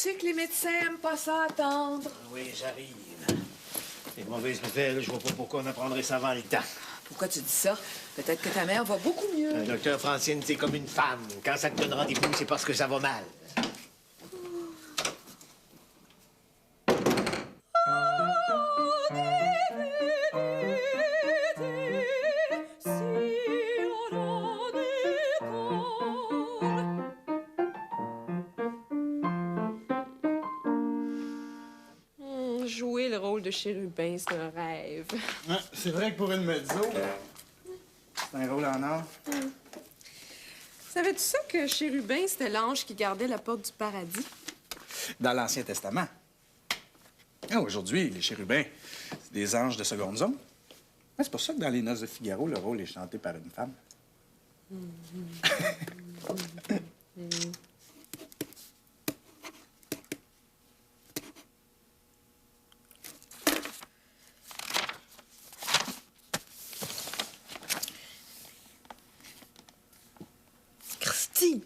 sais que les médecins aiment pas ça attendre. Oui, j'arrive. Les mauvaises nouvelles, je vois pas pourquoi on apprendrait ça avant le temps. Pourquoi tu dis ça? Peut-être que ta mère va beaucoup mieux. Docteur Francine, c'est comme une femme. Quand ça te donne rendez-vous, c'est parce que ça va mal. Jouer le rôle de chérubin, c'est un rêve. Ouais, c'est vrai que pour une mezzo, c'est un rôle en or. Savais-tu ça que chérubin, c'était l'ange qui gardait la porte du paradis? Dans l'Ancien Testament. Ah, aujourd'hui, les chérubins, c'est des anges de seconde zone. Ouais, c'est pour ça que dans Les Noces de Figaro, le rôle est chanté par une femme. Christy,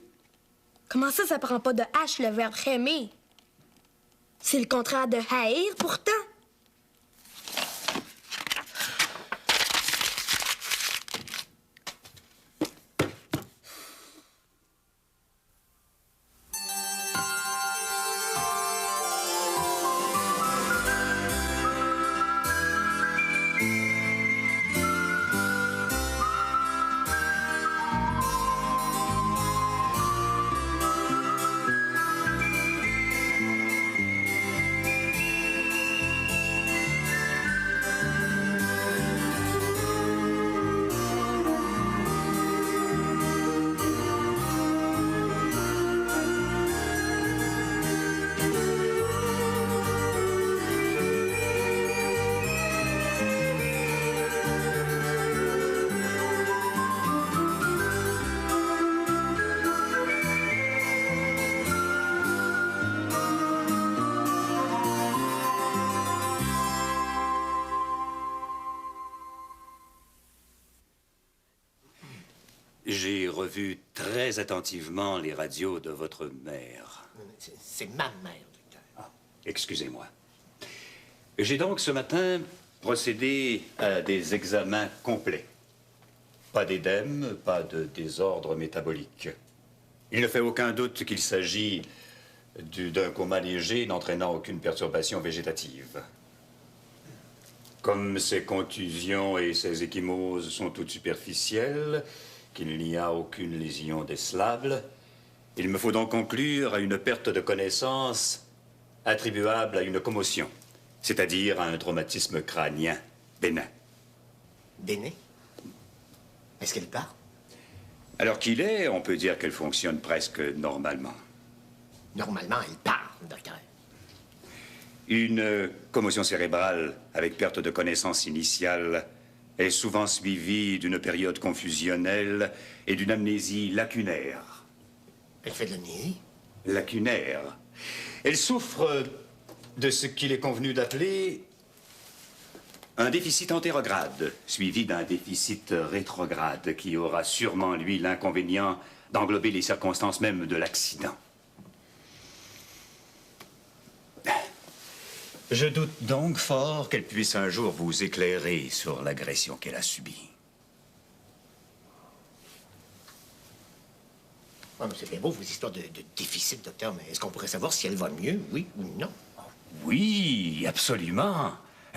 comment ça prend pas de H le verbe aimer? C'est le contraire de haïr, pourtant. J'ai revu très attentivement les radios de votre mère. C'est ma mère, docteur. Ah, excusez-moi. J'ai donc ce matin procédé à des examens complets. Pas d'édème, pas de désordre métabolique. Il ne fait aucun doute qu'il s'agit d'un coma léger n'entraînant aucune perturbation végétative. Comme ces contusions et ces ecchymoses sont toutes superficielles, qu'il n'y a aucune lésion décelable, il me faut donc conclure à une perte de connaissance attribuable à une commotion, c'est-à-dire à un traumatisme crânien bénin. Bénin? Est-ce qu'elle parle? Alors qu'il est, on peut dire qu'elle fonctionne presque normalement. Normalement, elle parle, docteur. Une commotion cérébrale avec perte de connaissance initiale est souvent suivie d'une période confusionnelle et d'une amnésie lacunaire. Elle fait de l'amnésie? Lacunaire. Elle souffre de ce qu'il est convenu d'appeler un déficit antérograde, suivi d'un déficit rétrograde, qui aura sûrement, lui, l'inconvénient d'englober les circonstances même de l'accident. Je doute donc fort qu'elle puisse un jour vous éclairer sur l'agression qu'elle a subie. Ah, mais c'est bien beau, vos histoires de déficit, docteur, mais est-ce qu'on pourrait savoir si elle va mieux, oui ou non? Oui, absolument.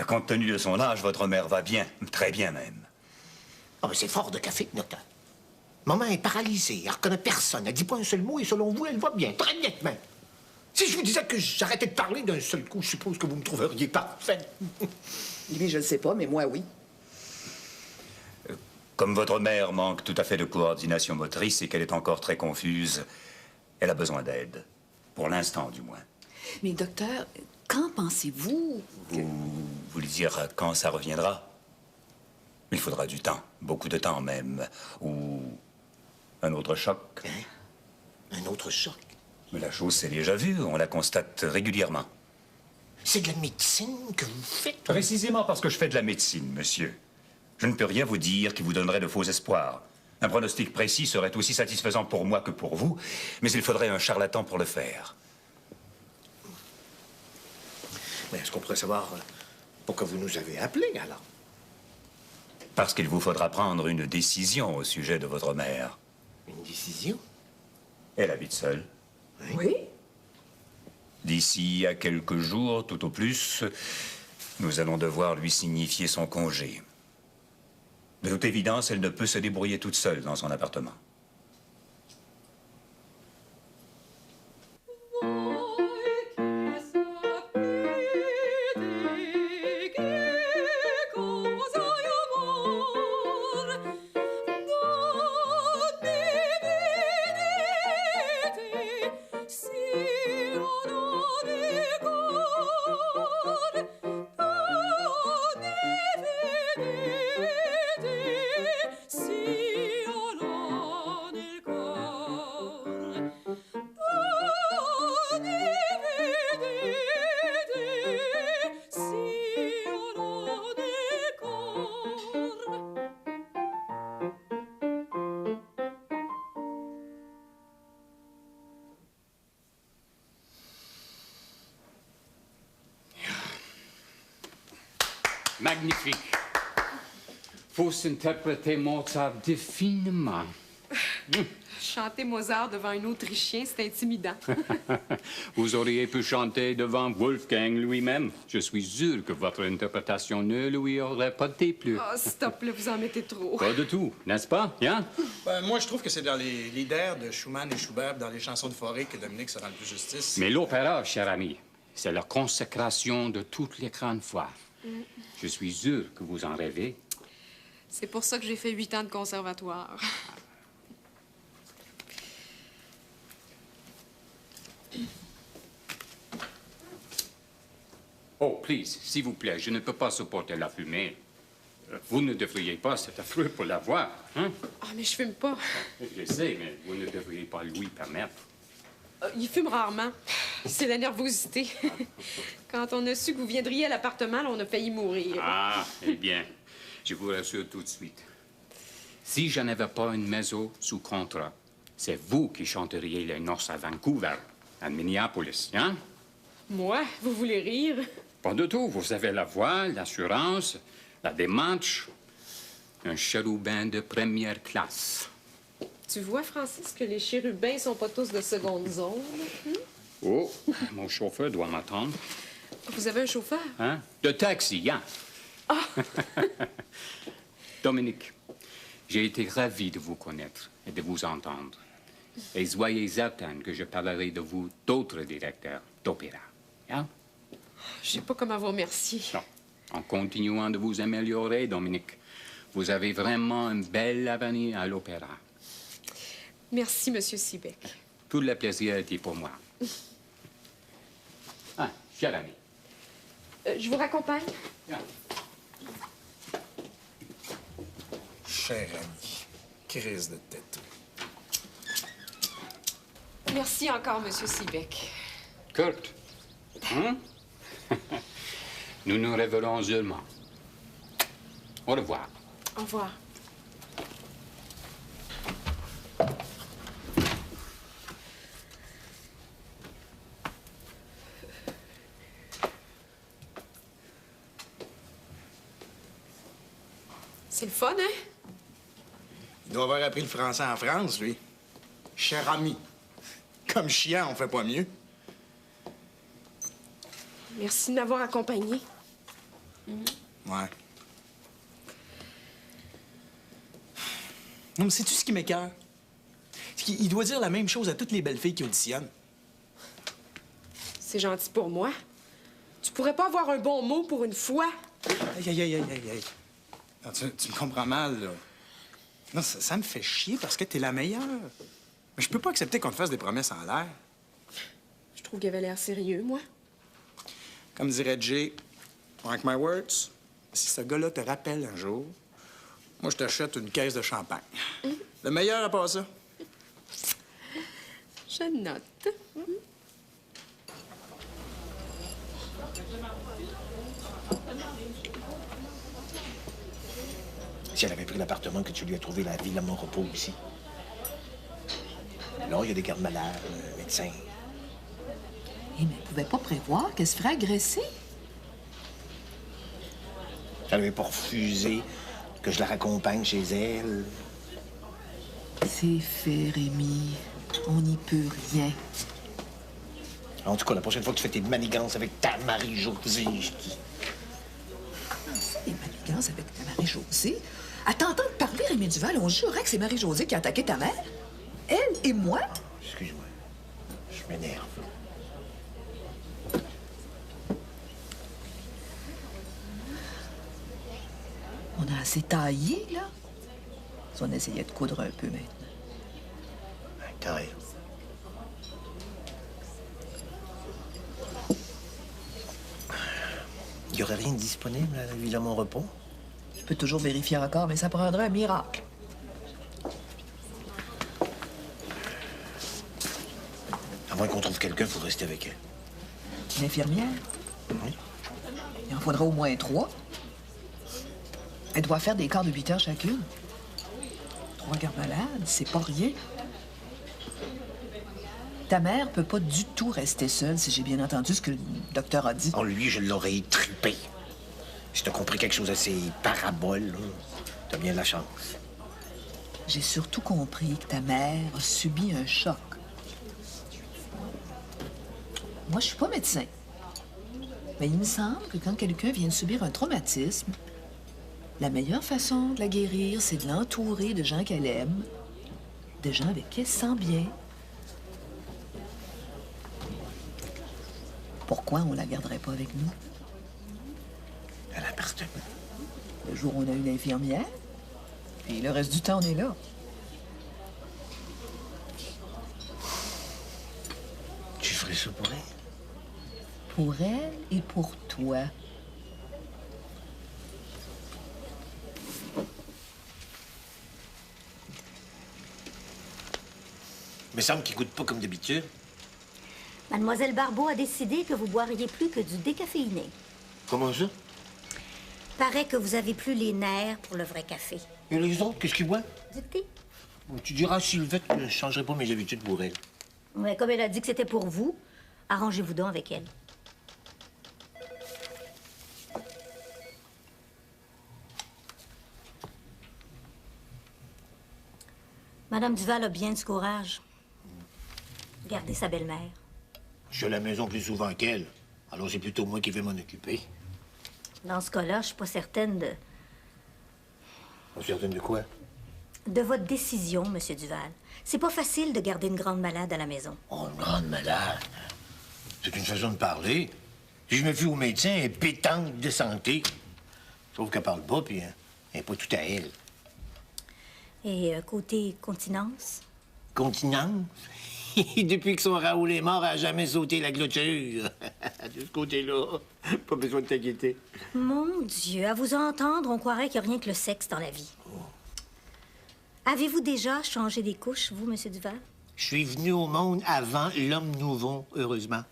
Compte tenu de son âge, votre mère va bien, très bien même. Ah, mais c'est fort de café, docteur. Maman est paralysée, elle reconnaît personne, elle dit pas un seul mot et selon vous, elle va bien, très bien même. Si je vous disais que j'arrêtais de parler d'un seul coup, je suppose que vous me trouveriez parfait. Lui, je le sais pas, mais moi, oui. Comme votre mère manque tout à fait de coordination motrice et qu'elle est encore très confuse, elle a besoin d'aide. Pour l'instant, du moins. Mais docteur, quand pensez-vous que... Vous voulez dire quand ça reviendra? Il faudra du temps, beaucoup de temps même. Ou un autre choc. Hein? Un autre choc? Mais la chose s'est déjà vue, on la constate régulièrement. C'est de la médecine que vous faites? Précisément parce que je fais de la médecine, monsieur. Je ne peux rien vous dire qui vous donnerait de faux espoirs. Un pronostic précis serait aussi satisfaisant pour moi que pour vous, mais il faudrait un charlatan pour le faire. Mais est-ce qu'on pourrait savoir pourquoi vous nous avez appelés, alors? Parce qu'il vous faudra prendre une décision au sujet de votre mère. Une décision? Elle habite seule. Oui? D'ici à quelques jours, tout au plus, nous allons devoir lui signifier son congé. De toute évidence, elle ne peut se débrouiller toute seule dans son appartement. Magnifique. Faut s'interpréter Mozart définement. Chanter Mozart devant un Autrichien, c'est intimidant. Vous auriez pu chanter devant Wolfgang lui-même. Je suis sûr que votre interprétation ne lui aurait pas déplu. Oh, stop, là, vous en mettez trop. Pas du tout, n'est-ce pas, Yann? Ben, moi, je trouve que c'est dans les leaders de Schumann et Schubert, dans les chansons de forêt, que Dominique se rend le plus justice. Mais l'opéra, cher ami, c'est la consécration de toutes les grandes fois. Je suis sûr que vous en rêvez. C'est pour ça que j'ai fait 8 ans de conservatoire. Oh, please, s'il vous plaît, je ne peux pas supporter la fumée. Vous ne devriez pas, c'est affreux pour la voir, hein? Ah, mais je fume pas. Je sais, mais vous ne devriez pas lui permettre. Il fume rarement. C'est la nervosité. Quand on a su que vous viendriez à l'appartement, là, on a failli mourir. Ah, eh bien, je vous rassure tout de suite. Si je n'avais pas une maison sous contrat, c'est vous qui chanteriez les noces à Vancouver, à Minneapolis, hein? Moi? Vous voulez rire? Pas du tout. Vous avez la voix, l'assurance, la démarche. Un chérubin de première classe. Tu vois, Francis, que les chérubins sont pas tous de seconde zone. Oh, mon chauffeur doit m'attendre. Vous avez un chauffeur? Hein? De taxi, hein? Ah! Dominique, j'ai été ravi de vous connaître et de vous entendre. Et soyez certain que je parlerai de vous d'autres directeurs d'opéra. Hein? Je sais pas comment vous remercier. Non. En continuant de vous améliorer, Dominique, vous avez vraiment un bel avenir à l'opéra. Merci, Monsieur Siebeck. Tout le plaisir était pour moi. Ah, cher ami. Je vous raccompagne? Viens. Cher ami, crise de tête. Merci encore, Monsieur Siebeck. Kurt, hein? Nous nous reverrons seulement. Au revoir. Au revoir. C'est le fun, hein? Il doit avoir appris le français en France, lui. Cher ami. Comme chien, on fait pas mieux. Merci de m'avoir accompagné. Ouais. Non, mais sais-tu ce qui m'écoeure? C'est qu'il doit dire la même chose à toutes les belles filles qui auditionnent. C'est gentil pour moi. Tu pourrais pas avoir un bon mot pour une fois? Aïe, aïe, aïe, aïe, aïe. Non, tu me comprends mal, là. Non, ça me fait chier parce que t'es la meilleure. Mais je peux pas accepter qu'on te fasse des promesses en l'air. Je trouve qu'il avait l'air sérieux, moi. Comme dirait Jay, mark my words, si ce gars-là te rappelle un jour, moi, je t'achète une caisse de champagne. Le meilleur à part ça. Je note. Si elle avait pris l'appartement que tu lui as trouvé la ville à mon repos ici. Là, il y a des gardes malades, médecins. Eh, mais elle pouvait pas prévoir qu'elle se ferait agresser. Je n'avais pas refusé que je la raccompagne chez elle. C'est fait, Rémi. On n'y peut rien. En tout cas, la prochaine fois que tu fais tes manigances avec ta Marie-Josée, je dis... Des manigances avec ta Marie-Josée. À t'entendre parler, Rémi Duval, on jurait que c'est Marie-Josée qui a attaqué ta mère. Elle et moi. Excuse-moi. Je m'énerve. On a assez taillé, là. Si on essayait de coudre un peu maintenant. T'as raison. Il n'y aurait rien de disponible à la Villa Mon-Repos? Je peux toujours vérifier encore, mais ça prendrait un miracle. À moins qu'on trouve quelqu'un pour rester avec elle. Une infirmière? Oui. Il en faudra au moins 3. Elle doit faire des quarts de 8 heures chacune. 3 gardes malades, c'est pas rien. Ta mère peut pas du tout rester seule, si j'ai bien entendu ce que le docteur a dit. En lui, je l'aurais étripé. Si t'as compris quelque chose à ces paraboles, là, t'as bien de la chance. J'ai surtout compris que ta mère a subi un choc. Moi, je suis pas médecin. Mais il me semble que quand quelqu'un vient de subir un traumatisme, la meilleure façon de la guérir, c'est de l'entourer de gens qu'elle aime, de gens avec qui elle se sent bien. Pourquoi on la garderait pas avec nous? À l'appartement. Le jour où on a une infirmière, puis le reste du temps, on est là. Tu ferais ça pour elle? Pour elle et pour toi. Il me semble qu'il goûte pas comme d'habitude. Mademoiselle Barbeau a décidé que vous boiriez plus que du décaféiné. Comment ça? Paraît que vous avez plus les nerfs pour le vrai café. Et les autres, qu'est-ce qu'ils boivent? Du thé? Tu diras à Sylvette que je changerai pas mes habitudes pour elle. Mais comme elle a dit que c'était pour vous, arrangez-vous donc avec elle. Madame Duval a bien du courage. Gardez sa belle-mère. Je suis à la maison plus souvent qu'elle. Alors c'est plutôt moi qui vais m'en occuper. Dans ce cas-là, je suis pas certaine Pas certaine de quoi? de votre décision, Monsieur Duval. C'est pas facile de garder une grande malade à la maison. Oh, une grande malade. C'est une façon de parler. Si je me fie au médecin, elle est pétante de santé. Sauf qu'elle parle pas, puis elle n'est pas tout à elle. Et côté continence? Continence? Depuis que son Raoul est mort, elle n'a jamais sauté la clôture. De ce côté-là, pas besoin de t'inquiéter. Mon Dieu, à vous entendre, on croirait qu'il n'y a rien que le sexe dans la vie. Avez-vous déjà changé des couches, vous, Monsieur Duval? Je suis venu au monde avant l'homme nouveau, heureusement.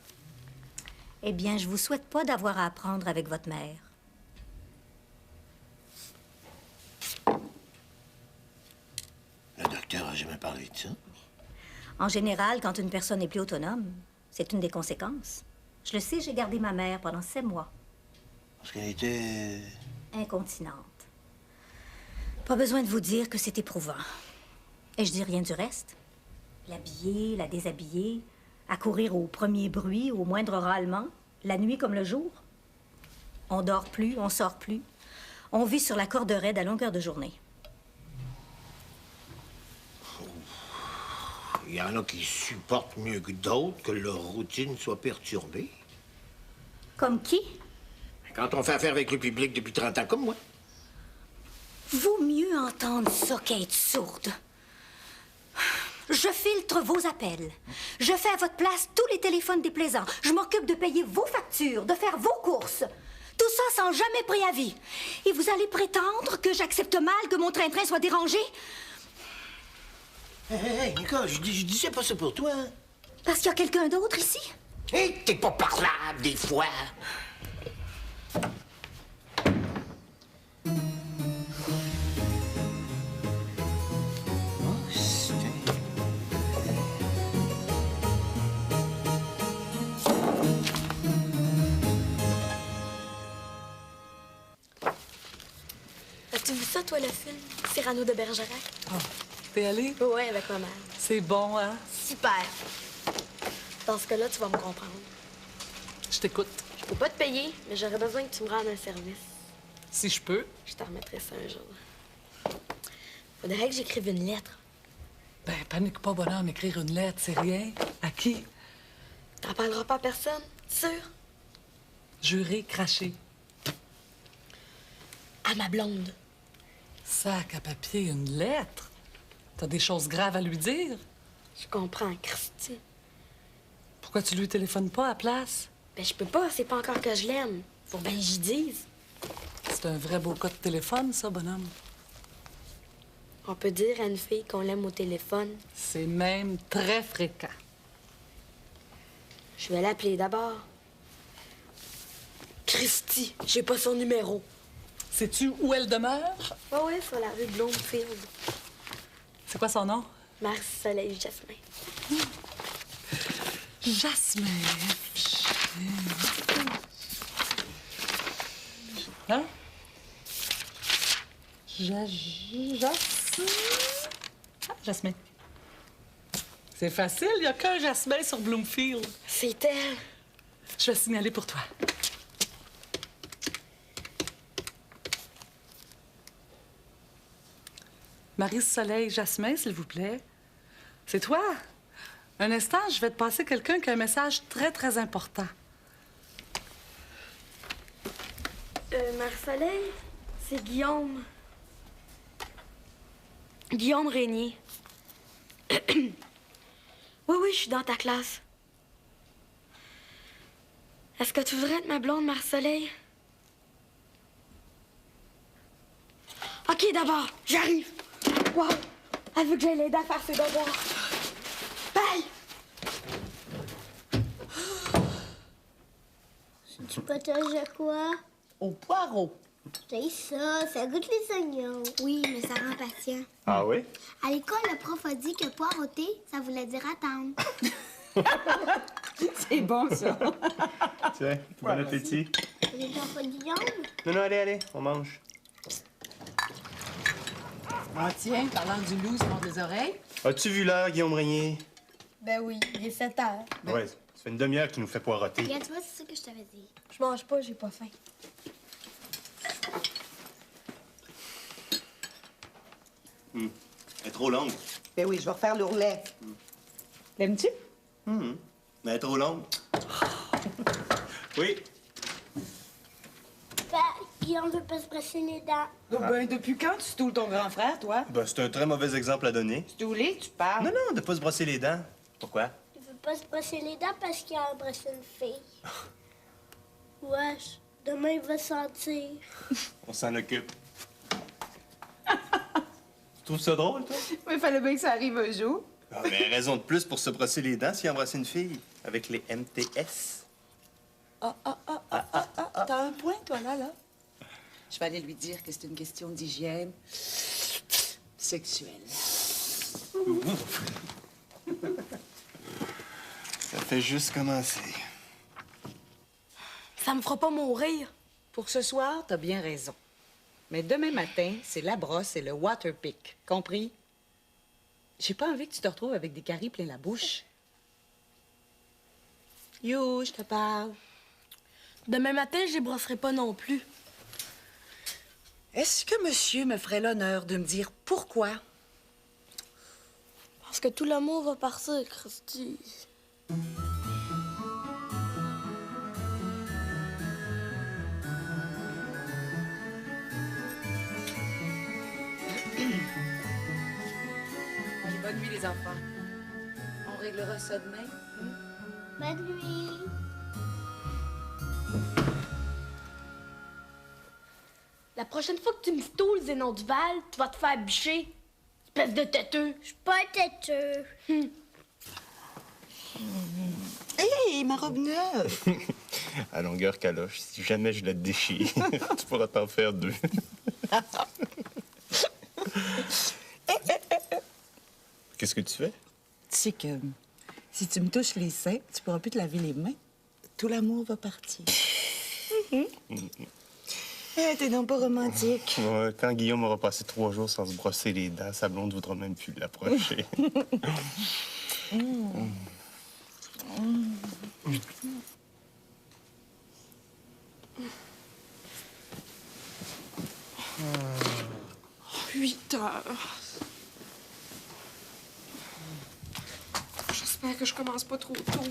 Eh bien, je vous souhaite pas d'avoir à apprendre avec votre mère. Le docteur a jamais parlé de ça. En général, quand une personne est plus autonome, c'est une des conséquences. Je le sais, j'ai gardé ma mère pendant 7 mois. Parce qu'elle était... Incontinente. Pas besoin de vous dire que c'est éprouvant. Et je dis rien du reste. L'habiller, la déshabiller, accourir au premier bruit, au moindre râlement, la nuit comme le jour. On dort plus, on sort plus. On vit sur la corde raide à longueur de journée. Il y en a qui supportent mieux que d'autres que leur routine soit perturbée. Comme qui? Quand on fait affaire avec le public depuis 30 ans, comme moi. Vaut mieux entendre ça qu'être sourde. Je filtre vos appels. Je fais à votre place tous les téléphones déplaisants. Je m'occupe de payer vos factures, de faire vos courses. Tout ça sans jamais préavis. Et vous allez prétendre que j'accepte mal que mon train-train soit dérangé? Hé, Nicole, je disais pas ça pour toi. Hein? Parce qu'il y a quelqu'un d'autre ici? Hé, t'es pas parlable des fois. toi, le film Cyrano de Bergerac? Oh, t'es allé? Ouais, avec ma mère. C'est bon, hein? Super. Dans ce cas-là, tu vas me comprendre. Je t'écoute. Je peux pas te payer, mais j'aurais besoin que tu me rendes un service. Si je peux. Je te remettrai ça un jour. Faudrait que j'écrive une lettre. Ben, panique pas, bonhomme, écrire une lettre, c'est rien. À qui? T'en parleras pas à personne, sûr? Jurer, cracher. À ma blonde. Sac à papier, une lettre? T'as des choses graves à lui dire? Je comprends, Christy. Pourquoi tu lui téléphones pas à place? Ben, je peux pas, c'est pas encore que je l'aime. Faut bien que j'y dise. C'est un vrai beau cas de téléphone, ça, bonhomme. On peut dire à une fille qu'on l'aime au téléphone. C'est même très fréquent. Je vais l'appeler d'abord. Christy, j'ai pas son numéro. Sais-tu où elle demeure? Ouais, sur la rue Bloomfield. C'est quoi son nom? Marie-Soleil Jasmin. Jasmin. Hein? Jasmin. C'est facile, il n'y a qu'un Jasmin sur Bloomfield. C'est elle. Je vais signaler pour toi. Marie-Soleil Jasmin, s'il vous plaît. C'est toi? Un instant, je vais te passer quelqu'un qui a un message très, très important. Marie-Soleil, c'est Guillaume. Guillaume Régnier. Oui, je suis dans ta classe. Est-ce que tu voudrais être ma blonde, Marie-Soleil? OK, d'abord, j'arrive. Wow, elle veut que j'aille l'aider à faire ses devoirs. Bye! Tu potages à quoi? Au poireau. J'ai ça goûte les oignons. Oui, mais ça rend patient. Ah oui? À l'école, le prof a dit que poireauter, ça voulait dire attendre. C'est bon, ça. Tiens, bon appétit. Les enfants de Guillaume? Non, allez, on mange. Ah, tiens, parlant du loup, ça monte les oreilles. As-tu vu l'heure, Guillaume Régnier? Ben oui, il est 7 heures. Ouais, ça fait une demi-heure qu'il nous fait poireauter. Regarde, tu vois, c'est ça que je t'avais dit. Je mange pas, j'ai pas faim. Elle est trop longue. Ben oui, je vais refaire l'ourlet. L'aimes-tu? Mais elle est trop longue. Oui. Ben, Guillaume veut pas se brosser les dents. Oh, ben, depuis quand tu stoules ton grand frère, toi? Ben, c'est un très mauvais exemple à donner. Stouler, tu parles? Non, de pas se brosser les dents. Pourquoi? Il veut pas se brosser les dents parce qu'il a embrassé une fille. Wesh, demain il va sentir. On s'en occupe. Tu trouves ça drôle, toi? Mais il fallait bien que ça arrive un jour. Ah, mais raison de plus pour se brosser les dents s'il a embrassé une fille. Avec les MTS. T'as un point, toi, là? Je vais aller lui dire que c'est une question d'hygiène sexuelle. Ça fait juste commencer. Ça me fera pas mourir. Pour ce soir, t'as bien raison. Mais demain matin, c'est la brosse et le waterpick. Compris? J'ai pas envie que tu te retrouves avec des caries plein la bouche. You, je te parle. Demain matin, je les brosserai pas non plus. Est-ce que monsieur me ferait l'honneur de me dire pourquoi? Parce que tout l'amour va partir, Christy. Allez, bonne nuit, les enfants. On réglera ça demain. Bonne nuit. La prochaine fois que tu me stoules, Zénon Duval, tu vas te faire bûcher. Espèce de têteux. Je suis pas têteux. Hé, ma robe neuve! À longueur caloche, si jamais je la déchire, tu pourras t'en faire deux. Qu'est-ce que tu fais? Tu sais que si tu me touches les seins, tu pourras plus te laver les mains. Tout l'amour va partir. T'es donc pas romantique. Ouais, quand Guillaume aura passé 3 jours sans se brosser les dents, sa blonde ne voudra même plus l'approcher. Mm. 8 heures. J'espère que je commence pas trop tôt.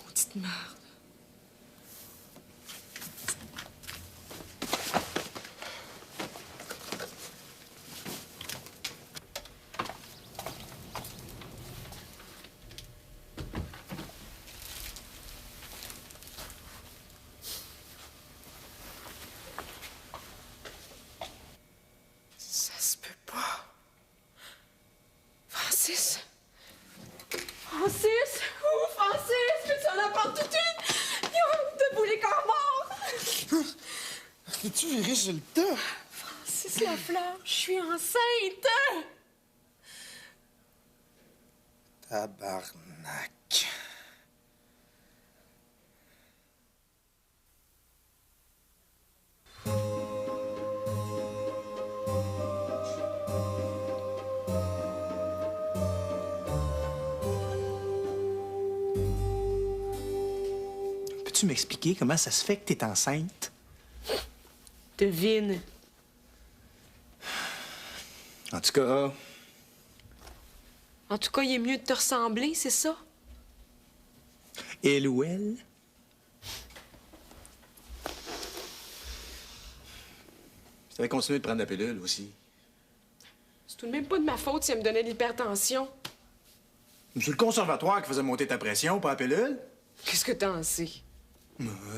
Maudite merde. Ça se peut pas. Francis? Francis? Où, Francis? Peux-tu en apprendre tout de suite? Ils ont debout les corps morts! T'es-tu viré sur le tas? Francis Laflamme, je suis enceinte! Tabarnak. Peux-tu m'expliquer comment ça se fait que t'es enceinte? Devine. En tout cas, En tout cas, il est mieux de te ressembler, c'est ça? elle ou elle? Je t'avais continué de prendre la pilule aussi. C'est tout de même pas de ma faute si elle me donnait de l'hypertension. C'est le conservatoire qui faisait monter ta pression, pas la pilule. Qu'est-ce que t'en sais?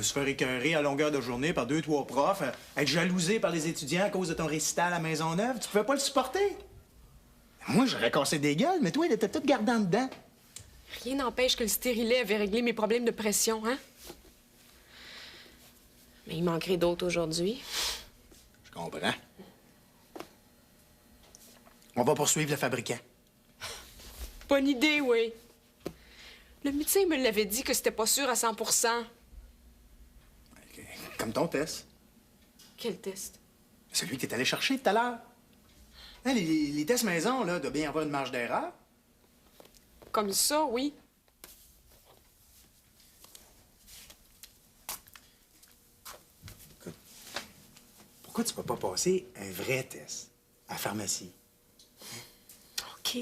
Se faire écœurer à longueur de journée par 2-3 profs, être jalousé par les étudiants à cause de ton récital à Maisonneuve, tu pouvais pas le supporter? Moi, j'aurais cassé des gueules, mais toi, il était tout gardant dedans. Rien n'empêche que le stérilet avait réglé mes problèmes de pression, hein? Mais il manquerait d'autres aujourd'hui. Je comprends. On va poursuivre le fabricant. Bonne idée, oui. Le médecin me l'avait dit que c'était pas sûr à 100%. Comme ton test. Quel test? Celui que t'es allé chercher tout à l'heure. Hein, les tests maison, là, doit bien y avoir une marge d'erreur. Comme ça, oui. Pourquoi tu peux pas passer un vrai test à la pharmacie? OK.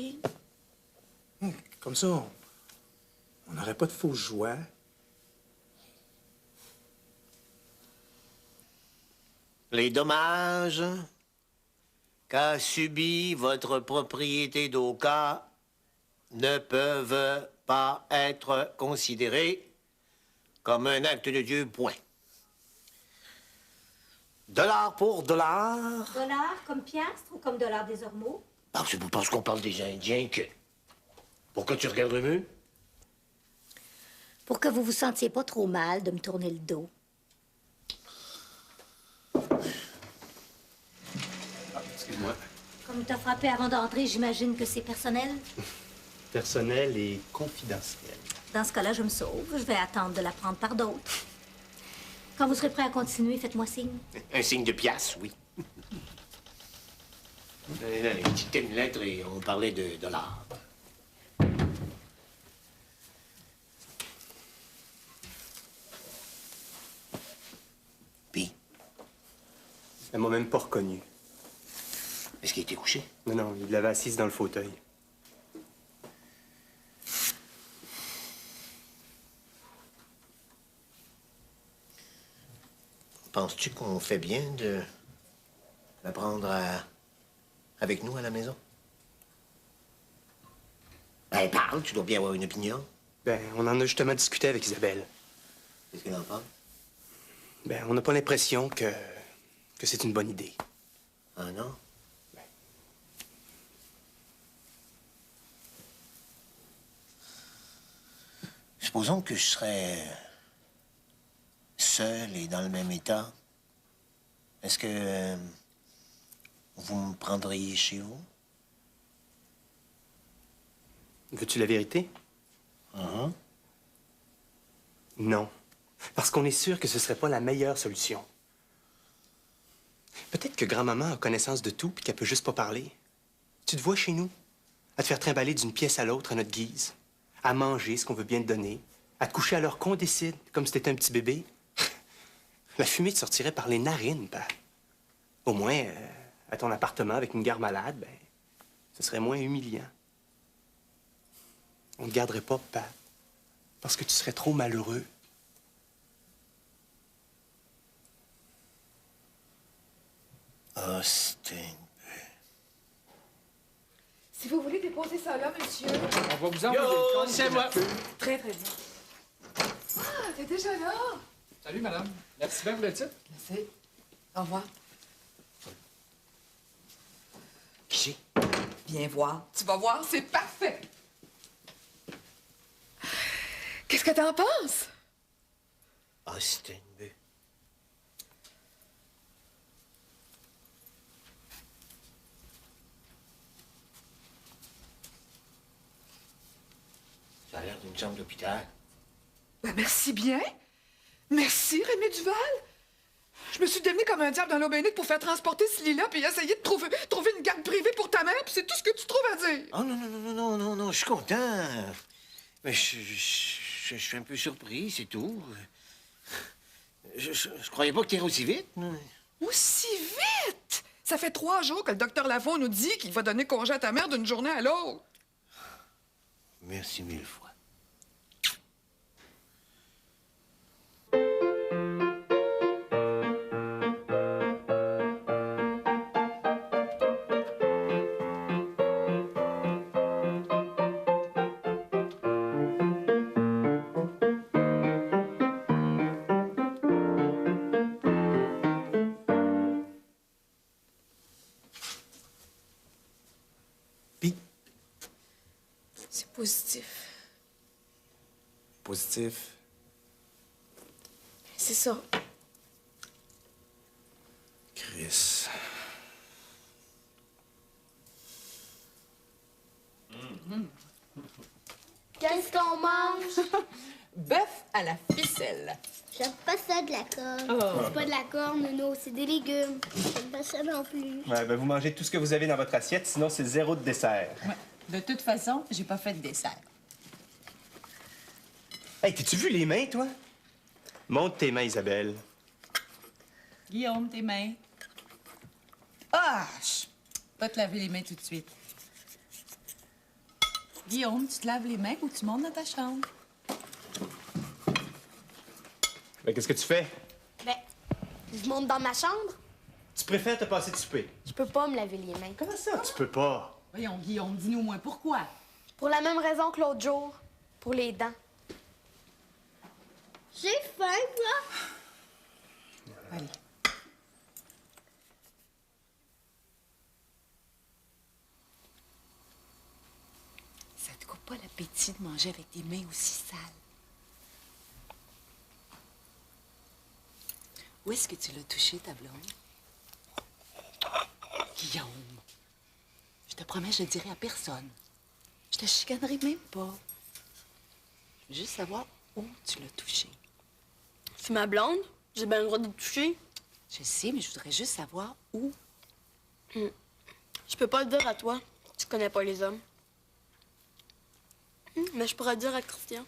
Comme ça, on n'aurait pas de fausse joie. Les dommages qu'a subis votre propriété d'Oka ne peuvent pas être considérés comme un acte de Dieu, point. Dollar pour dollar. Dollar comme piastre ou comme dollar des Ormeaux? C'est parce qu'on parle des Indiens que... Pourquoi tu regardes le mur? Pour que vous vous sentiez pas trop mal de me tourner le dos. Excuse-moi. Comme t'as frappé avant d'entrer, j'imagine que c'est personnel. Personnel et confidentiel. Dans ce cas-là, je me sauve. Je vais attendre de l'apprendre par d'autres. Quand vous serez prêt à continuer, faites-moi signe. Un signe de pièce, oui. Dictez une lettre et on parlait de dollars. Puis? Elle m'a même pas reconnu. Est-ce qu'il était couché? Non, il l'avait assise dans le fauteuil. Penses-tu qu'on fait bien de la prendre avec nous à la maison? Ben, parle, tu dois bien avoir une opinion. Ben, on en a justement discuté avec Isabelle. Qu'est-ce qu'elle en pense? Ben, on n'a pas l'impression que c'est une bonne idée. Ah non? Supposons que je serais seul et dans le même état, est-ce que vous me prendriez chez vous? Veux-tu la vérité? Non. Parce qu'on est sûr que ce serait pas la meilleure solution. Peut-être que grand-maman a connaissance de tout puis qu'elle peut juste pas parler. Tu te vois chez nous, à te faire trimballer d'une pièce à l'autre à notre guise, à manger ce qu'on veut bien te donner, à te coucher à l'heure qu'on décide, comme si t'étais un petit bébé. La fumée te sortirait par les narines, Pat. Au moins, à ton appartement avec une gare malade, ben, ce serait moins humiliant. On te garderait pas, Pat, parce que tu serais trop malheureux. Austin. Si vous voulez déposer ça là, monsieur. On va vous envoyer le compte. C'est moi. Très, très bien. Ah, t'es déjà là? Salut, madame. Merci bien, vous le dites. Merci. Au revoir. Qui? Viens voir. Tu vas voir, c'est parfait. Qu'est-ce que t'en penses? Austin. Ça a l'air d'une chambre d'hôpital. Ben, merci bien. Merci, Rémi Duval. Je me suis démenée comme un diable dans l'eau bénite pour faire transporter ce lit-là puis essayer de trouver une garde privée pour ta mère, puis c'est tout ce que tu trouves à dire. Oh non, je suis content. Mais je suis un peu surpris, c'est tout. Je croyais pas que t'irais aussi vite. Aussi vite? Ça fait 3 jours que le docteur Lafont nous dit qu'il va donner congé à ta mère d'une journée à l'autre. Merci 1000 fois. C'est positif. Positif. C'est ça. Chris. Qu'est-ce qu'on mange? Bœuf à la ficelle. J'aime pas ça de la corne. Oh. C'est pas de la corne, Nono, c'est des légumes. J'aime pas ça non plus. Ouais, ben vous mangez tout ce que vous avez dans votre assiette, sinon c'est 0 de dessert. Ouais. De toute façon, j'ai pas fait de dessert. Hey, t'as-tu vu les mains, toi? Monte tes mains, Isabelle. Guillaume, tes mains. Ah! Va te laver les mains tout de suite. Guillaume, tu te laves les mains ou tu montes dans ta chambre? Ben, qu'est-ce que tu fais? Ben, je monte dans ma chambre. Tu préfères te passer de souper? Je peux pas me laver les mains. Comment ça? Tu peux pas. Voyons, Guillaume, dis-nous au moins pourquoi. Pour la même raison que l'autre jour. Pour les dents. J'ai faim, moi. Allez. Ça te coupe pas l'appétit de manger avec des mains aussi sales. Où est-ce que tu l'as touché, ta blonde? Guillaume, je te promets, je le dirai à personne. Je te chicanerai même pas. Je veux juste savoir où tu l'as touché. C'est ma blonde. J'ai bien le droit de toucher. Je sais, mais je voudrais juste savoir où. Je peux pas le dire à toi. Tu connais pas les hommes. Mais je pourrais le dire à Christian.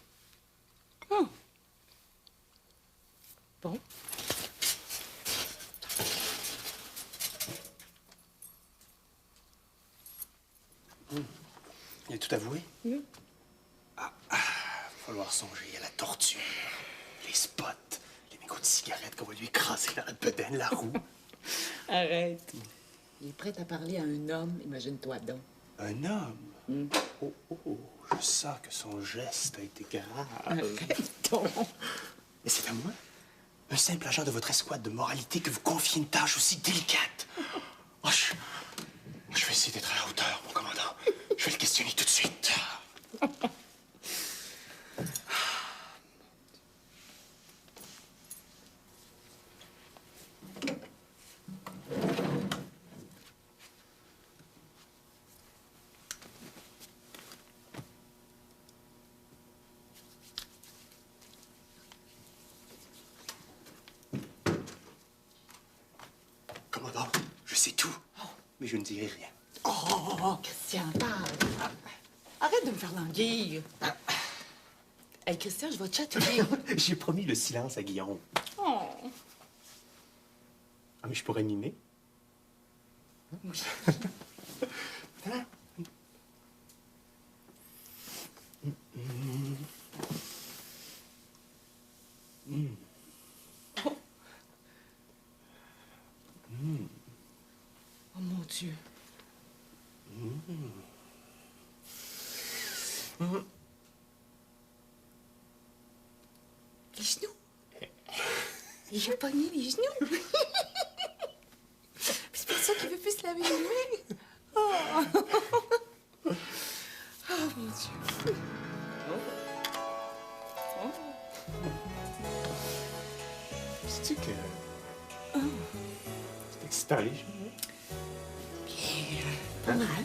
Bon. Il a tout avoué? Va falloir songer à la torture, les spots, les mégots de cigarettes qu'on va lui écraser dans la bedaine, la roue. Arrête. Il est prêt à parler à un homme, imagine-toi donc. Un homme? Je sens que son geste a été grave. Arrête donc. Et c'est à moi, un simple agent de votre escouade de moralité, que vous confiez une tâche aussi délicate. Oh, je vais essayer d'être à la hauteur, mon commandant. Je vais le questionner tout de suite. sais tout. Mais je ne dirai rien. Oh, Christian, parle. Arrête de me faire languir. Hey, Christian, je vais te chatouiller. J'ai promis le silence à Guillaume. Oh. Ah, mais je pourrais mimer. Oui. Hein? Oh mon Dieu. Les genoux. Il a pogné les genoux. C'est pour ça qu'il veut plus se laver les mains. Oh, oh mon Dieu. Sais-tu que... C'est excitant, les genoux? Bien, pas mal.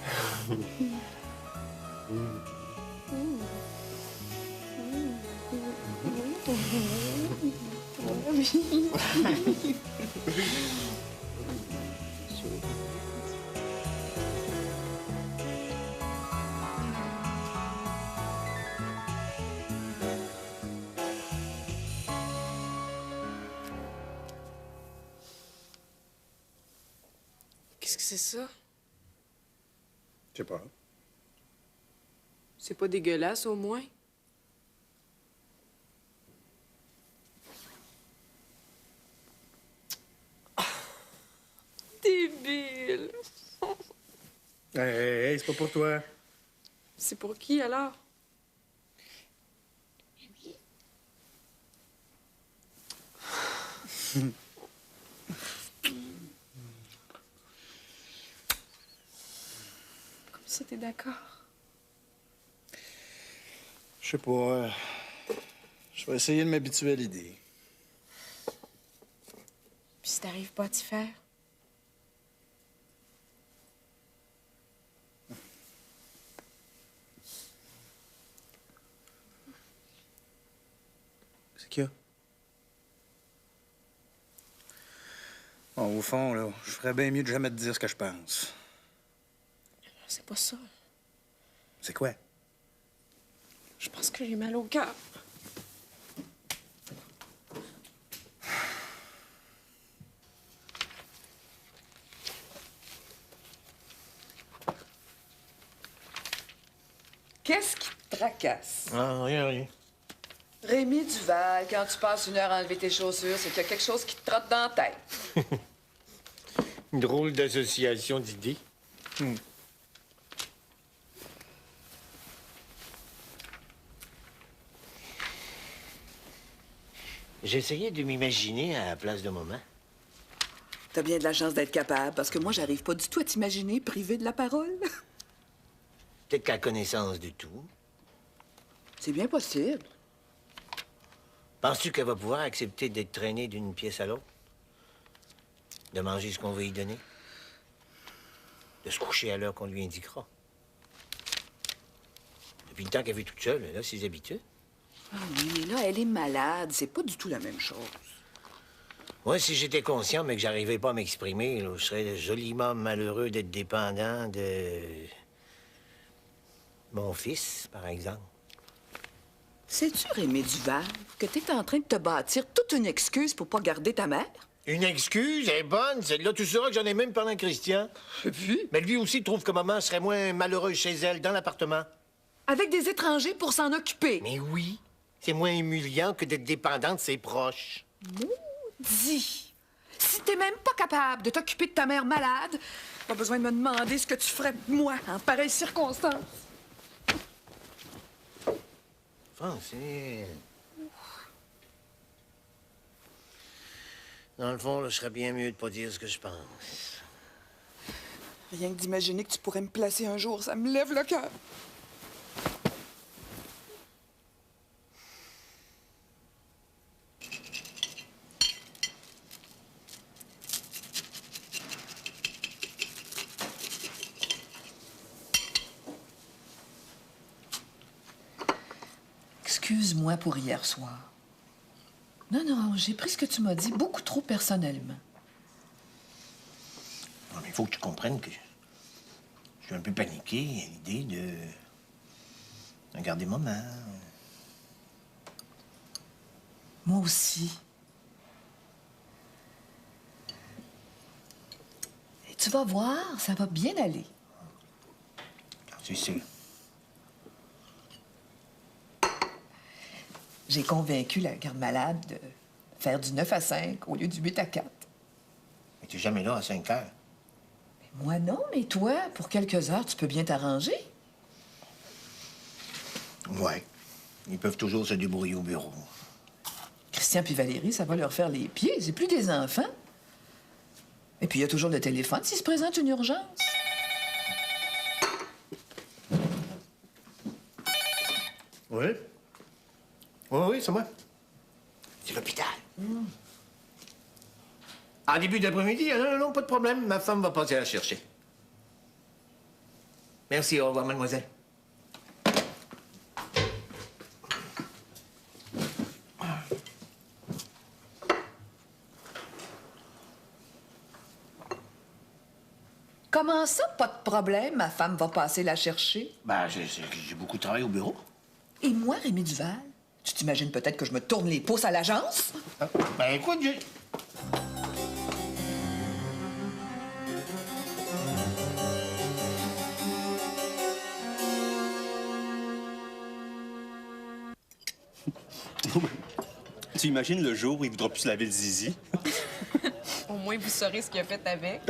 Qu'est-ce que c'est ça? Je sais pas. C'est pas dégueulasse, au moins? Débile! Hey, c'est pas pour toi. C'est pour qui, alors? Comme ça, t'es d'accord? Je sais pas. Je vais essayer de m'habituer à l'idée. Puis si t'arrives pas à t'y faire? C'est qu'il y a? Bon, au fond, là, je ferais bien mieux de jamais te dire ce que je pense. C'est pas ça. C'est quoi? Je pense que j'ai mal au cœur. Qu'est-ce qui te tracasse? Ah, rien. Rémi Duval, quand tu passes une heure à enlever tes chaussures, c'est qu'il y a quelque chose qui te trotte dans la tête. Une drôle d'association d'idées. J'essayais de m'imaginer à la place de maman. T'as bien de la chance d'être capable, parce que moi, j'arrive pas du tout à t'imaginer privé de la parole. Peut-être qu'à connaissance de tout. C'est bien possible. Penses-tu qu'elle va pouvoir accepter d'être traînée d'une pièce à l'autre? De manger ce qu'on veut y donner? De se coucher à l'heure qu'on lui indiquera? Depuis le temps qu'elle vit toute seule, là, ses habitudes. Ah oui, mais là, elle est malade. C'est pas du tout la même chose. Moi, si j'étais conscient, mais que j'arrivais pas à m'exprimer, là, je serais joliment malheureux d'être dépendant de... mon fils, par exemple. Sais-tu, Rémi Duval, que t'es en train de te bâtir toute une excuse pour pas garder ta mère? Une excuse, elle est bonne, celle-là. Tu sauras que j'en ai même parlé à Christian. Puis? Mais lui aussi trouve que maman serait moins malheureuse chez elle, dans l'appartement. Avec des étrangers pour s'en occuper. Mais oui, c'est moins humiliant que d'être dépendant de ses proches. Maudit! Si t'es même pas capable de t'occuper de ta mère malade, pas besoin de me demander ce que tu ferais de moi en pareille circonstance. Francine. Dans le fond, là, je serais bien mieux de pas dire ce que je pense. Rien que d'imaginer que tu pourrais me placer un jour, ça me lève le cœur. Excuse-moi pour hier soir. Non, j'ai pris ce que tu m'as dit beaucoup trop personnellement. Non, mais il faut que tu comprennes que je suis un peu paniqué à l'idée de regarder maman. Moi aussi. Et tu vas voir, ça va bien aller. C'est sûr. J'ai convaincu la garde malade de faire du 9 à 5 au lieu du 8 à 4. Mais t'es jamais là à 5 heures. Moi non, mais toi, pour quelques heures, tu peux bien t'arranger. Ouais. Ils peuvent toujours se débrouiller au bureau. Christian puis Valérie, ça va leur faire les pieds. C'est plus des enfants. Et puis, il y a toujours le téléphone s'il se présente une urgence. Oui? Oui, c'est moi. C'est l'hôpital. En début d'après-midi, non, pas de problème. Ma femme va passer la chercher. Merci, au revoir, mademoiselle. Comment ça, pas de problème? Ma femme va passer la chercher. Ben, j'ai beaucoup de travail au bureau. Et moi, Rémi Duval, tu t'imagines peut-être que je me tourne les pouces à l'agence? Ben, écoute, Tu imagines le jour où il voudra plus se laver le zizi? Au moins, vous saurez ce qu'il a fait avec.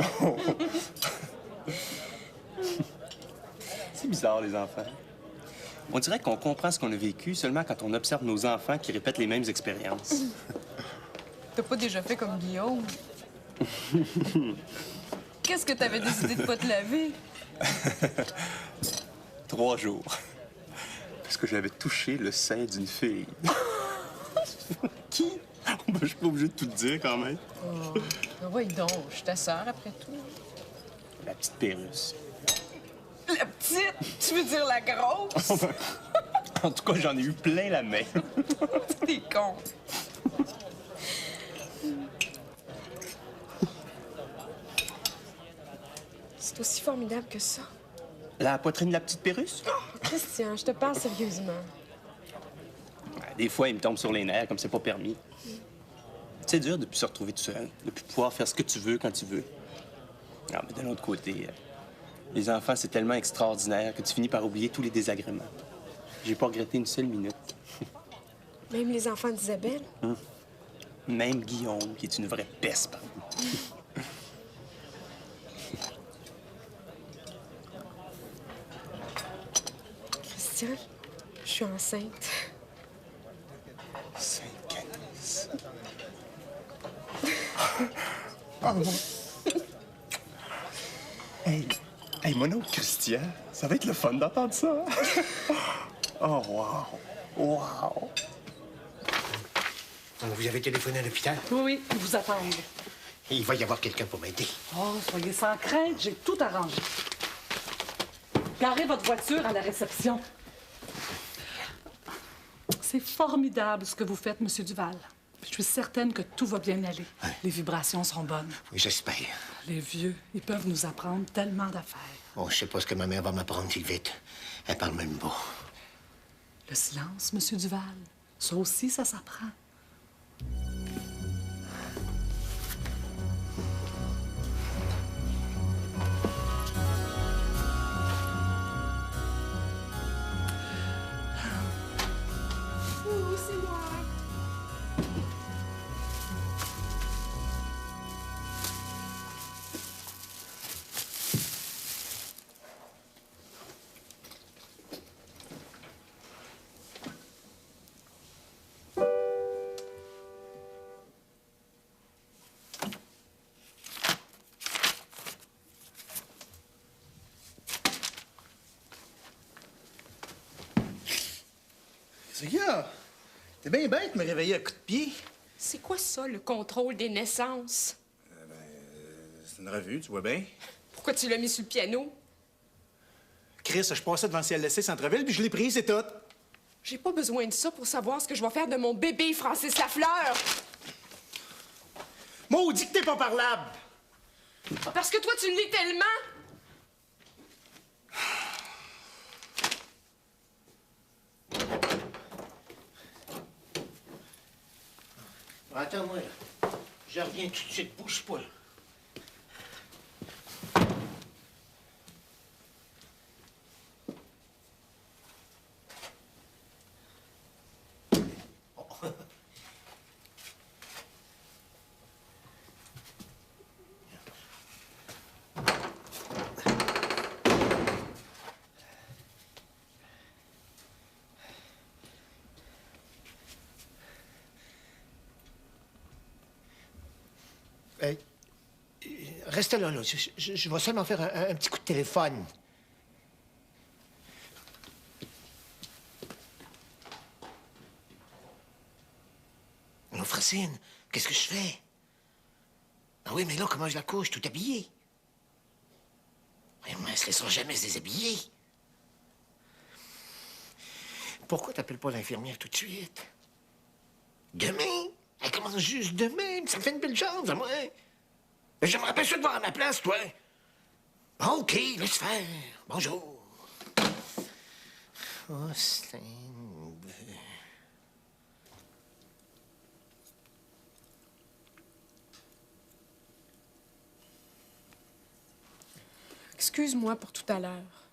C'est bizarre, les enfants. On dirait qu'on comprend ce qu'on a vécu seulement quand on observe nos enfants qui répètent les mêmes expériences. T'as pas déjà fait comme Guillaume? Qu'est-ce que t'avais décidé de pas te laver? 3 jours. Parce que j'avais touché le sein d'une fille. Qui? Ben, je suis pas obligé de tout te dire, quand même. Oh, oui, donc, je suis ta sœur, après tout. La petite Pérusse. La petite? Tu veux dire la grosse? En tout cas, j'en ai eu plein la main. T'es con. C'est aussi formidable que ça. La poitrine de la petite Pérusse? Oh, Christian, je te parle sérieusement. Des fois, il me tombe sur les nerfs, comme c'est pas permis. C'est dur de plus se retrouver tout seul, de plus pouvoir faire ce que tu veux quand tu veux. Non, mais d'un autre côté, les enfants, c'est tellement extraordinaire que tu finis par oublier tous les désagréments. J'ai pas regretté une seule minute. Même les enfants d'Isabelle? Même Guillaume, qui est une vraie peste, par vous. Christian, je suis enceinte. Sainte-Canice. Hey, mon oncle Christian, ça va être le fun d'entendre ça. Oh, wow. Wow. Vous avez téléphoné à l'hôpital? Oui, ils vous attendent. Il va y avoir quelqu'un pour m'aider. Oh, soyez sans crainte, j'ai tout arrangé. Garez votre voiture à la réception. C'est formidable ce que vous faites, Monsieur Duval. Je suis certaine que tout va bien aller. Les vibrations seront bonnes. Oui, j'espère. Les vieux, ils peuvent nous apprendre tellement d'affaires. Bon, je sais pas ce que ma mère va m'apprendre si vite. Elle parle même pas. Le silence, Monsieur Duval, ça aussi, ça s'apprend. Oh, c'est moi. C'est qu'il y a? T'es bien bête de me réveiller à coups de pied. C'est quoi ça, le contrôle des naissances? C'est une revue, tu vois bien. Pourquoi tu l'as mis sur le piano? Chris, je passais devant le CLSC Centre-Ville, puis je l'ai pris, c'est tout. J'ai pas besoin de ça pour savoir ce que je vais faire de mon bébé Francis Lafleur. Maudit que t'es pas parlable! Parce que toi, tu l'es tellement! Attends-moi, là. Je reviens tout de suite. Bouge pas, là. Hey, restez là, là. Je vais seulement faire un petit coup de téléphone. Non, Francine, qu'est-ce que je fais? Ah oui, mais là, comment je la couche? Tout habillée. Mais elle se laissera jamais se déshabiller. Pourquoi t'appelles pas l'infirmière tout de suite? Demain? Elle commence juste demain, ça me fait une belle chance à moi. Mais j'aimerais bien ça te voir à ma place, toi. Bon, OK, laisse faire. Bonjour. Oh, c'est un... Excuse-moi pour tout à l'heure.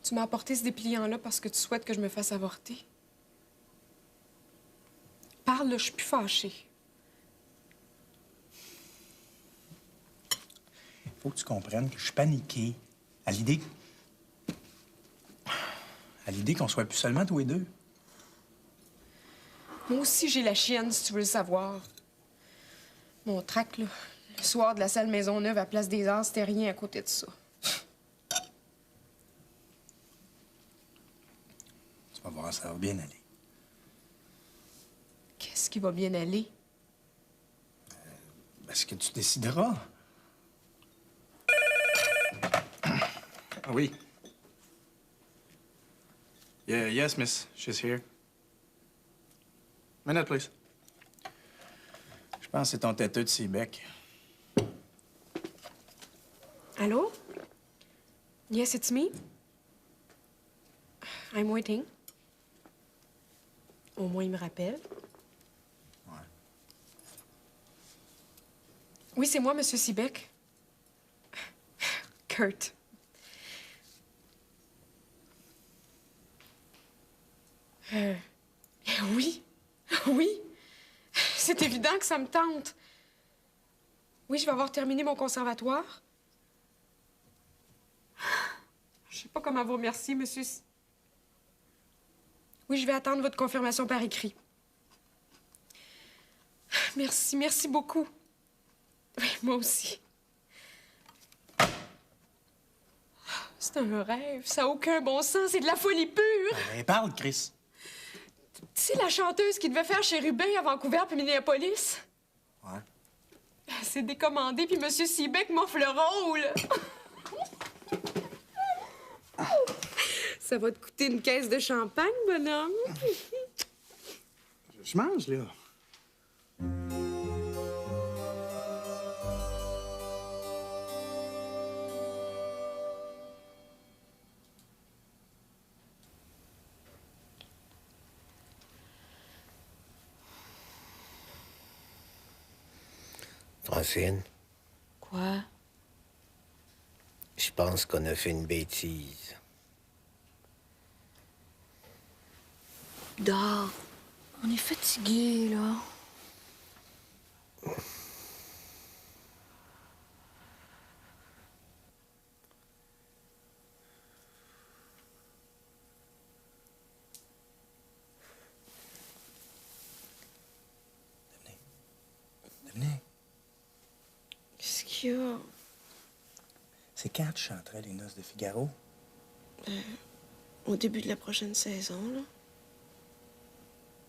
Tu m'as apporté ce dépliant-là parce que tu souhaites que je me fasse avorter. Parle, là, je suis plus fâchée. Faut que tu comprennes que je suis paniqué à l'idée... qu'on soit plus seulement tous les deux. Moi aussi, j'ai la chienne, si tu veux le savoir. Mon trac, là, le soir de la salle Maisonneuve à Place des Arts, c'était rien à côté de ça. Tu vas voir, ça va bien aller. Qu'est-ce qui va bien aller? Ce que tu décideras. Ah oui. Yeah, yes, miss. She's here. Minute, please. Je pense que c'est ton têteux de Seebeck. Allô? Yes, it's me. I'm waiting. Au moins, il me rappelle. Ouais. Oui, c'est moi, Monsieur Seebeck. Kurt. Oui. Oui. C'est évident que ça me tente. Oui, je vais avoir terminé mon conservatoire. Je sais pas comment vous remercier, monsieur. Oui, je vais attendre votre confirmation par écrit. Merci, merci beaucoup. Oui, moi aussi. C'est un rêve, ça n'a aucun bon sens, c'est de la folie pure. Parle, Chris. Tu sais, la chanteuse qui devait faire Chérubin à Vancouver puis Minneapolis? Ouais. C'est décommandé, puis Monsieur Seebeck m'offre le rôle. Ça va te coûter une caisse de champagne, bonhomme. Je mange, là. Francine, Quoi? je pense qu'on a fait une bêtise. Dors. On est fatigué, là. Qu'est-ce qu'il y a? C'est quand tu chanterais les noces de Figaro? Au début de la prochaine saison, là.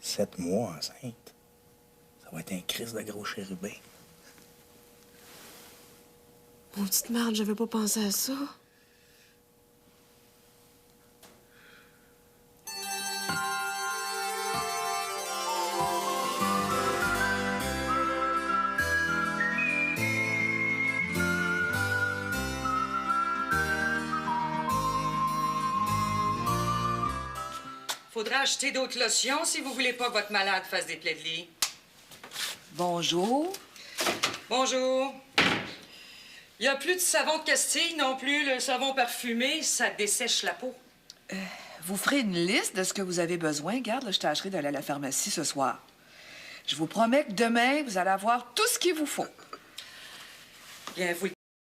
7 mois enceinte. Ça va être un crise de gros chérubin. Mon petite merde, j'avais pas pensé à ça. Faudra acheter d'autres lotions si vous voulez pas que votre malade fasse des plaies de lit. Bonjour. Bonjour. Il n'y a plus de savon de Castille non plus. Le savon parfumé, ça dessèche la peau. Vous ferez une liste de ce que vous avez besoin. Garde, là, je tâcherai d'aller à la pharmacie ce soir. Je vous promets que demain, vous allez avoir tout ce qu'il vous faut. Bien, vous